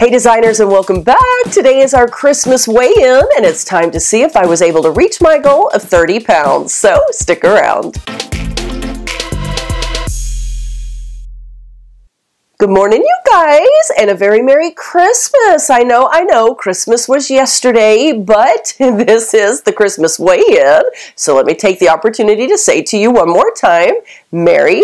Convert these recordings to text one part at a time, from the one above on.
Hey designers, and welcome back. Today is our Christmas weigh-in and it's time to see if I was able to reach my goal of 30 pounds. So stick around. Good morning, you guys, and a very Merry Christmas. I know, Christmas was yesterday, but this is the Christmas weigh-in. So let me take the opportunity to say to you one more time, Merry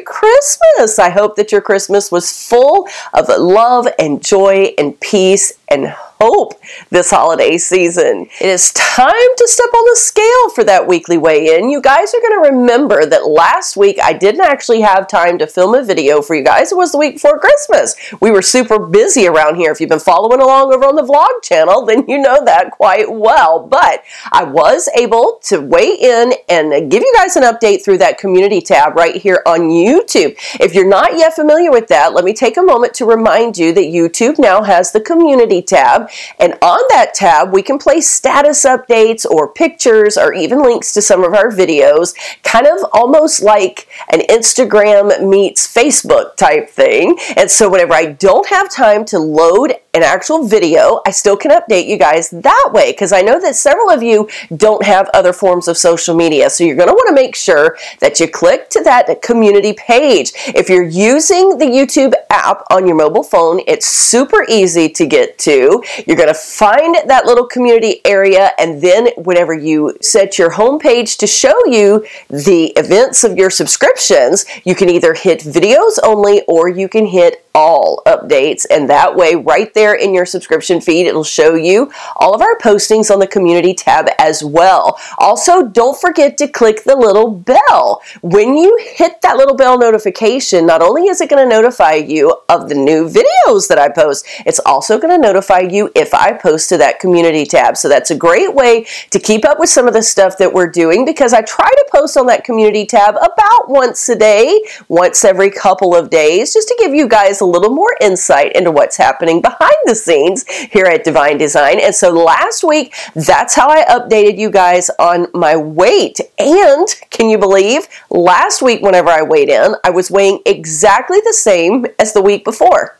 Christmas. I hope that your Christmas was full of love and joy and peace and hope this holiday season. It is time to step on the scale for that weekly weigh-in. You guys are going to remember that last week I didn't actually have time to film a video for you guys. It was the week before Christmas. We were super busy around here. If you've been following along over on the vlog channel, then you know that quite well. But I was able to weigh in and give you guys an update through that community tab right here on YouTube. If you're not yet familiar with that, let me take a moment to remind you that YouTube now has the community tab. And on that tab, we can place status updates or pictures or even links to some of our videos, kind of almost like an Instagram meets Facebook type thing. And so whenever I don't have time to load an actual video, I still can update you guys that way, because I know that several of you don't have other forms of social media. So you're going to want to make sure that you click to that community page. If you're using the YouTube app on your mobile phone, it's super easy to get to. You're going to find that little community area, and then whenever you set your home page to show you the events of your subscriptions, you can either hit videos only or you can hit all updates, and that way right there in your subscription feed it'll show you all of our postings on the community tab as well. Also, don't forget to click the little bell. When you hit that little bell notification, not only is it going to notify you of the new videos that I post, it's also going to notify you if I post to that community tab. So that's a great way to keep up with some of the stuff that we're doing, because I try to post on that community tab about once a day, once every couple of days, just to give you guys a little more insight into what's happening behind the scenes here at DeeVine DeeZine. And so last week, that's how I updated you guys on my weight. And can you believe last week whenever I weighed in, I was weighing exactly the same as the week before.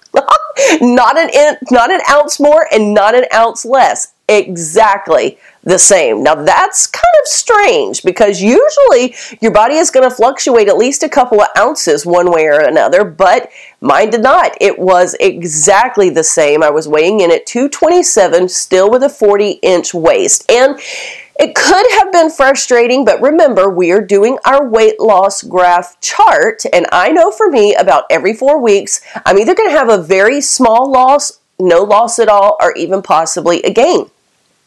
Not an ounce more and not an ounce less. Exactly the same. Now that's kind of strange, because usually your body is going to fluctuate at least a couple of ounces one way or another, but mine did not. It was exactly the same. I was weighing in at 227, still with a 40-inch waist. And it could have been frustrating, but remember, we are doing our weight loss graph chart, and I know for me, about every 4 weeks, I'm either going to have a very small loss, no loss at all, or even possibly a gain.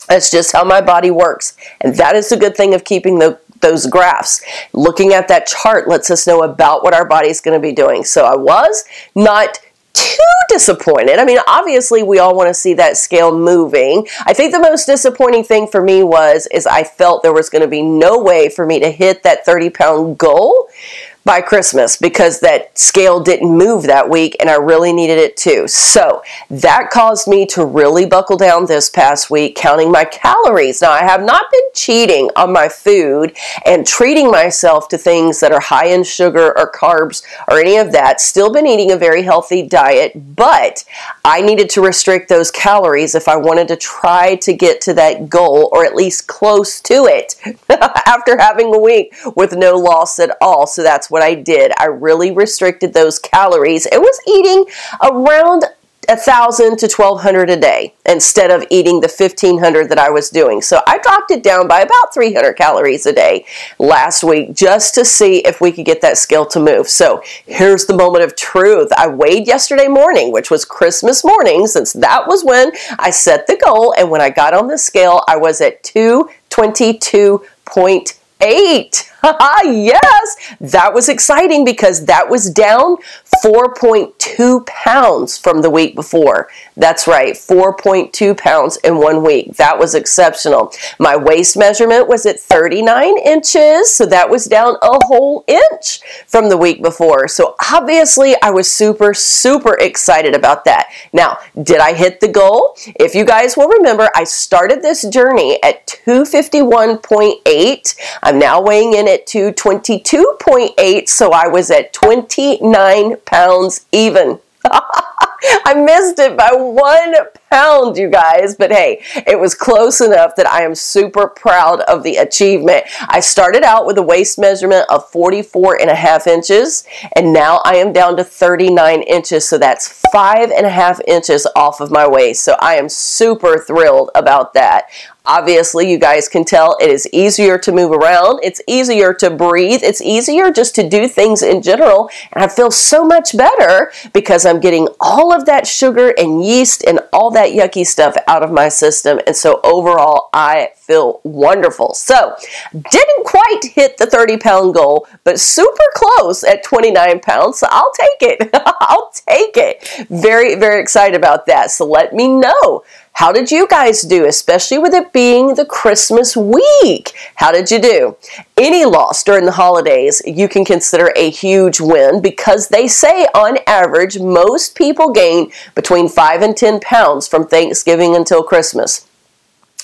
That's just how my body works, and that is the good thing of keeping those graphs. Looking at that chart lets us know about what our body's going to be doing. So I was not too disappointed. I mean, obviously we all want to see that scale moving. I think the most disappointing thing for me is I felt there was going to be no way for me to hit that 30-pound goal by Christmas, because that scale didn't move that week and I really needed it to. So that caused me to really buckle down this past week, counting my calories. Now, I have not been cheating on my food and treating myself to things that are high in sugar or carbs or any of that. Still been eating a very healthy diet, but I needed to restrict those calories if I wanted to try to get to that goal, or at least close to it, after having a week with no loss at all. So that's what I did. I really restricted those calories and was eating around 1,000 to 1,200 a day instead of eating the 1,500 that I was doing. So I dropped it down by about 300 calories a day last week, just to see if we could get that scale to move. So here's the moment of truth. I weighed yesterday morning, which was Christmas morning, since that was when I set the goal. And when I got on the scale, I was at 222.8. Yes, that was exciting, because that was down 4.2 pounds from the week before. That's right, 4.2 pounds in 1 week. That was exceptional. My waist measurement was at 39 inches, so that was down a whole inch from the week before. So obviously I was super excited about that. Now, did I hit the goal? If you guys will remember, I started this journey at 251.8. I'm now weighing in at 222.8, so I was at 29 pounds even. I missed it by 1 pound, you guys, but hey, it was close enough that I am super proud of the achievement. I started out with a waist measurement of 44.5 inches, and now I am down to 39 inches, so that's 5.5 inches off of my waist. So I am super thrilled about that. Obviously, you guys can tell it is easier to move around. It's easier to breathe. It's easier just to do things in general. And I feel so much better because I'm getting all of that sugar and yeast and all that yucky stuff out of my system. And so overall, I feel wonderful. So, didn't quite hit the 30-pound goal, but super close at 29 pounds. So I'll take it. I'll take it. Very, very excited about that. So let me know. How did you guys do, especially with it being the Christmas week? How did you do? Any loss during the holidays you can consider a huge win because they say on average most people gain between 5 and 10 pounds from Thanksgiving until Christmas.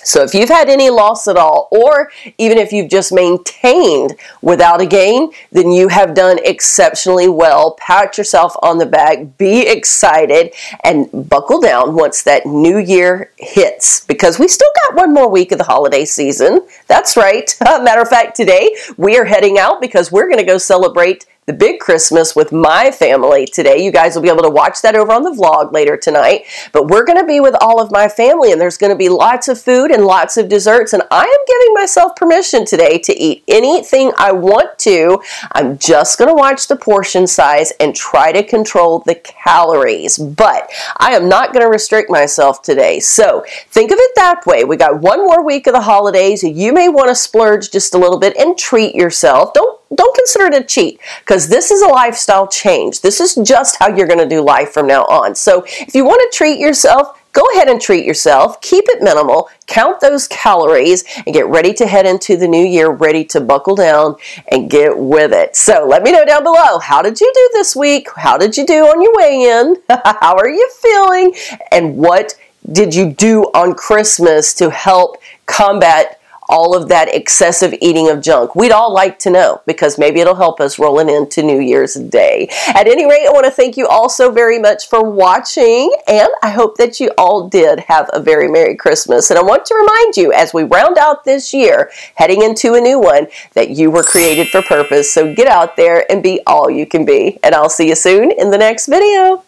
So if you've had any loss at all, or even if you've just maintained without a gain, then you have done exceptionally well. Pat yourself on the back, be excited, and buckle down once that new year hits, because we still got one more week of the holiday season. That's right. Matter of fact, today we are heading out because we're going to go celebrate the big Christmas with my family today. You guys will be able to watch that over on the vlog later tonight. But we're going to be with all of my family, and there's going to be lots of food and lots of desserts. And I am giving myself permission today to eat anything I want to. I'm just going to watch the portion size and try to control the calories. But I am not going to restrict myself today. So think of it that way. We got one more week of the holidays. You may want to splurge just a little bit and treat yourself. Don't consider it a cheat, because this is a lifestyle change. This is just how you're going to do life from now on. So if you want to treat yourself, go ahead and treat yourself. Keep it minimal. Count those calories and get ready to head into the new year, ready to buckle down and get with it. So let me know down below, how did you do this week? How did you do on your weigh-in? How are you feeling? And what did you do on Christmas to help combat all of that excessive eating of junk? We'd all like to know, because maybe it'll help us rolling into New Year's Day. At any rate, I want to thank you all so very much for watching, and I hope that you all did have a very Merry Christmas. And I want to remind you, as we round out this year, heading into a new one, that you were created for purpose. So get out there and be all you can be. And I'll see you soon in the next video.